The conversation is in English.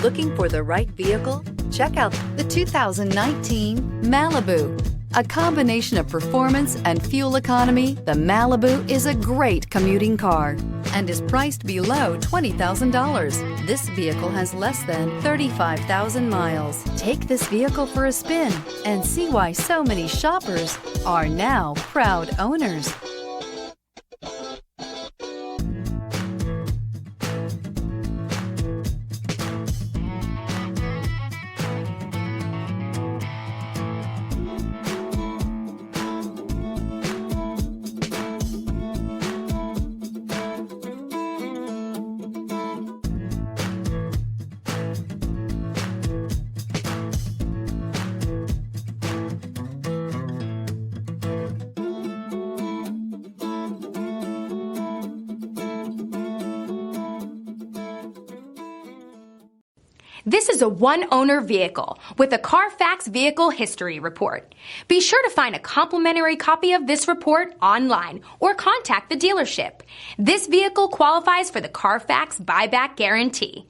Looking for the right vehicle? Check out the 2019 Malibu. A combination of performance and fuel economy, the Malibu is a great commuting car and is priced below $20,000. This vehicle has less than 35,000 miles. Take this vehicle for a spin and see why so many shoppers are now proud owners. This is a one-owner vehicle with a Carfax Vehicle History Report. Be sure to find a complimentary copy of this report online or contact the dealership. This vehicle qualifies for the Carfax Buyback Guarantee.